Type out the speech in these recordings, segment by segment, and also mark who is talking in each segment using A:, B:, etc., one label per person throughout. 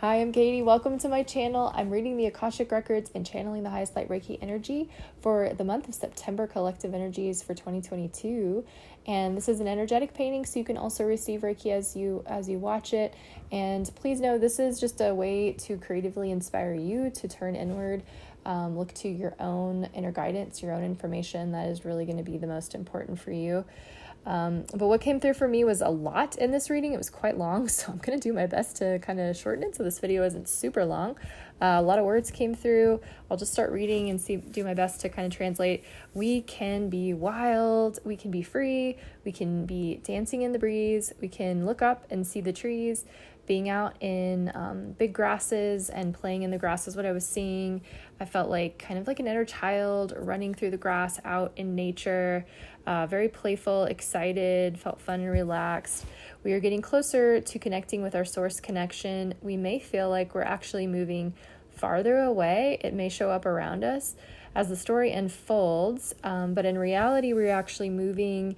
A: Hi, I'm Katie. Welcome to my channel. I'm reading the Akashic Records and channeling the highest light Reiki energy for the month of September collective energies for 2022. And this is an energetic painting, so you can also receive Reiki as you watch it. And please know this is just a way to creatively inspire you to turn inward, look to your own inner guidance, your own information that is really going to be the most important for you. But what came through for me was a lot in this reading. It was quite long, so I'm going to do my best to kind of shorten it so this video isn't super long. A lot of words came through. I'll just start reading and do my best to kind of translate. We can be wild, we can be free, we can be dancing in the breeze, we can look up and see the trees. Being out in big grasses and playing in the grass is what I was seeing. I felt like kind of like an inner child running through the grass out in nature, very playful, excited, felt fun and relaxed. We are getting closer to connecting with our source connection. We may feel like we're actually moving farther away. It may show up around us as the story unfolds, but in reality, we're actually moving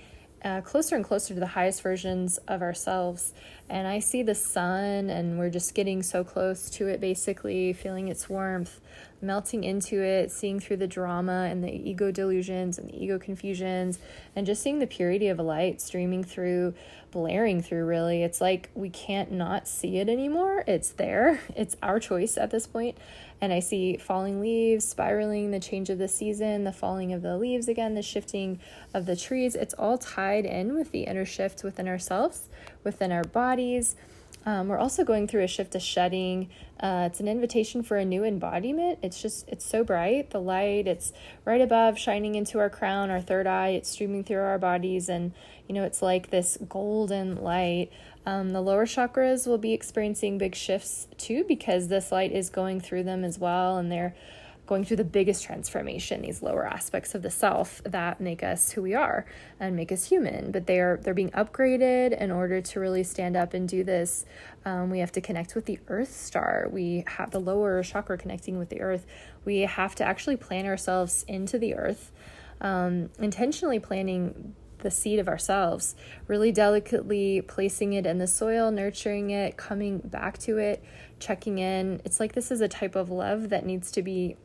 A: closer and closer to the highest versions of ourselves. And I see the sun, and we're just getting so close to it, basically feeling its warmth, melting into it, seeing through the drama and the ego delusions and the ego confusions, and just seeing the purity of a light streaming through, blaring through, really. It's like we can't not see it anymore. It's there. It's our choice at this point. And I see falling leaves, spiraling, the change of the season, the falling of the leaves again, the shifting of the trees. It's all tied in with the inner shift within ourselves, within our bodies. We're also going through a shift of shedding. It's an invitation for a new embodiment. It's so bright. The light, it's right above, shining into our crown, our third eye. It's streaming through our bodies. And, it's like this golden light. The lower chakras will be experiencing big shifts too, because this light is going through them as well. And they're going through the biggest transformation, these lower aspects of the self that make us who we are and make us human. But they're being upgraded in order to really stand up and do this. We have to connect with the earth star. We have the lower chakra connecting with the earth. We have to actually plant ourselves into the earth, intentionally planting the seed of ourselves, really delicately placing it in the soil, nurturing it, coming back to it, checking in. It's like this is a type of love that needs to be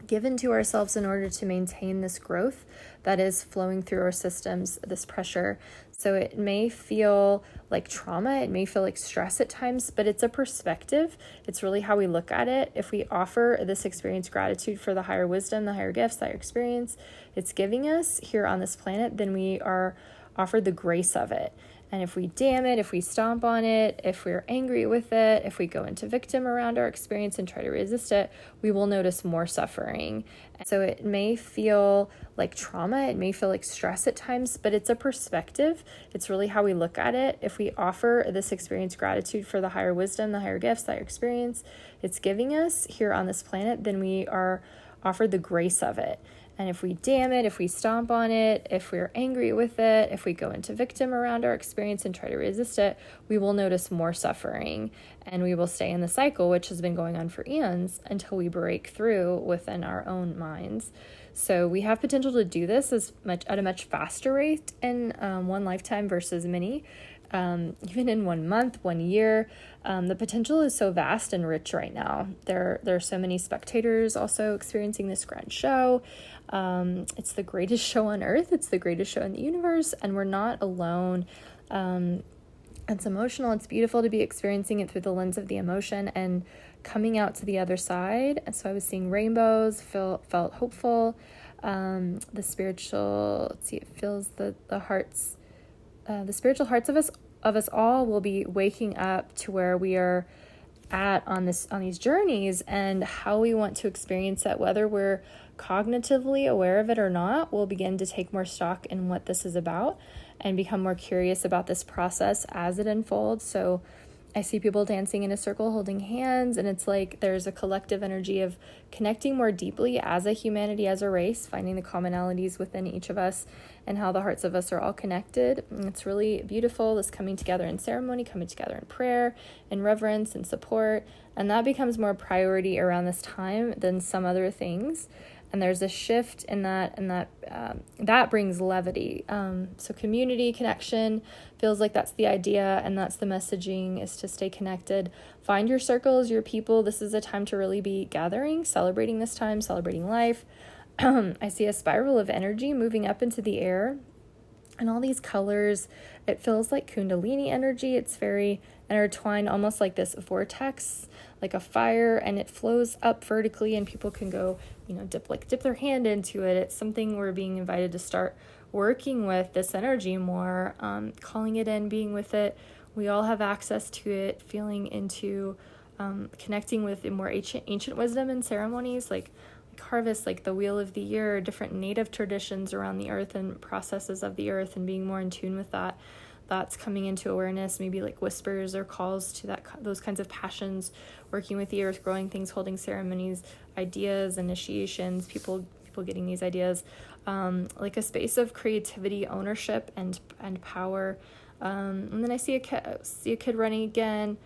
A: given to ourselves in order to maintain this growth that is flowing through our systems, this pressure. So it may feel like trauma, it may feel like stress at times, but it's a perspective. It's really how we look at it. If we offer this experience gratitude for the higher wisdom, the higher gifts, the higher experience it's giving us here on this planet, then we are offered the grace of it. And if we damn it, if we stomp on it, if we're angry with it, if we go into victim around our experience and try to resist it, we will notice more suffering. So it may feel like trauma, it may feel like stress at times, but it's a perspective. It's really how we look at it. If we offer this experience gratitude for the higher wisdom, the higher gifts, the higher experience it's giving us here on this planet, then we are offered the grace of it. And if we damn it, if we stomp on it, if we're angry with it, if we go into victim around our experience and try to resist it, we will notice more suffering, and we will stay in the cycle, which has been going on for eons, until we break through within our own minds. So we have potential to do this at a much faster rate in one lifetime versus many. Even in 1 month, 1 year, the potential is so vast and rich right now. There are so many spectators also experiencing this grand show. It's the greatest show on earth. It's the greatest show in the universe, and we're not alone. It's emotional. It's beautiful to be experiencing it through the lens of the emotion and coming out to the other side. And so I was seeing rainbows, felt hopeful. The spiritual, it fills the hearts. The spiritual hearts of us all will be waking up to where we are at on these journeys, and how we want to experience it, whether we're cognitively aware of it or not. We'll begin to take more stock in what this is about and become more curious about this process as it unfolds. So I see people dancing in a circle, holding hands, and it's like there's a collective energy of connecting more deeply as a humanity, as a race, finding the commonalities within each of us and how the hearts of us are all connected. And it's really beautiful, this coming together in ceremony, coming together in prayer and reverence and support. And that becomes more priority around this time than some other things. and there's a shift in that, and that brings levity. So community connection feels like that's the idea, and that's the messaging, is to stay connected. Find your circles, your people. This is a time to really be gathering, celebrating this time, celebrating life. I see a spiral of energy moving up into the air, and all these colors. It feels like Kundalini energy. It's very intertwined, almost like this vortex, like a fire, and it flows up vertically, and people can go, dip their hand into it. It's something we're being invited to start working with, this energy more, calling it in, being with it. We all have access to it, feeling into, connecting with the more ancient wisdom and ceremonies, like harvest, like the wheel of the year, different native traditions around the earth and processes of the earth, and being more in tune with that. That's coming into awareness, maybe like whispers or calls to those kinds of passions, working with the earth, growing things, holding ceremonies, ideas, initiations, people getting these ideas, like a space of creativity, ownership, and power. And then I see a kid running again,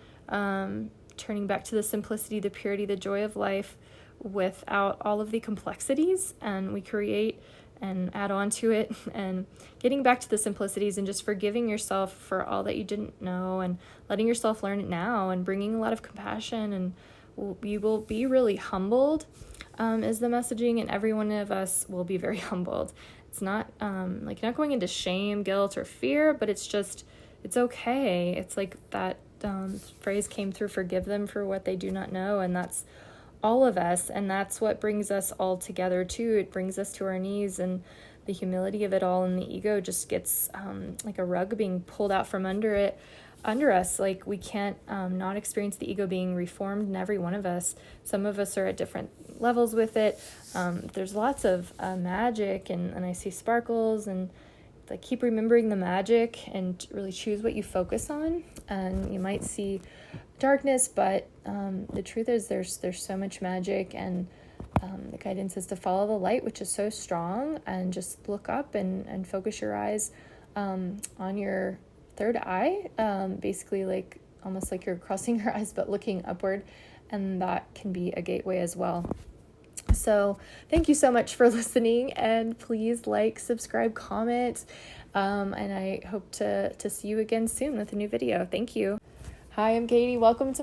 A: turning back to the simplicity, the purity, the joy of life, without all of the complexities, and we create and add on to it, and getting back to the simplicities, and just forgiving yourself for all that you didn't know, and letting yourself learn it now, and bringing a lot of compassion, and you will be really humbled, is the messaging, and every one of us will be very humbled. It's not like not going into shame, guilt, or fear, but it's okay. It's like that phrase came through, forgive them for what they do not know, and that's all of us, and that's what brings us all together too. It brings us to our knees, and the humility of it all, and the ego just gets like a rug being pulled out from under us. Like we can't not experience the ego being reformed in every one of us. Some of us are at different levels with it. There's lots of magic, and I see sparkles, and like keep remembering the magic, and really choose what you focus on. And you might see darkness, but the truth is there's so much magic, and the guidance is to follow the light, which is so strong, and just look up and focus your eyes on your third eye, basically like almost like you're crossing your eyes but looking upward, and that can be a gateway as well. So thank you so much for listening, and please like, subscribe, comment, and I hope to see you again soon with a new video. Thank you. Hi, I'm Katie. Welcome to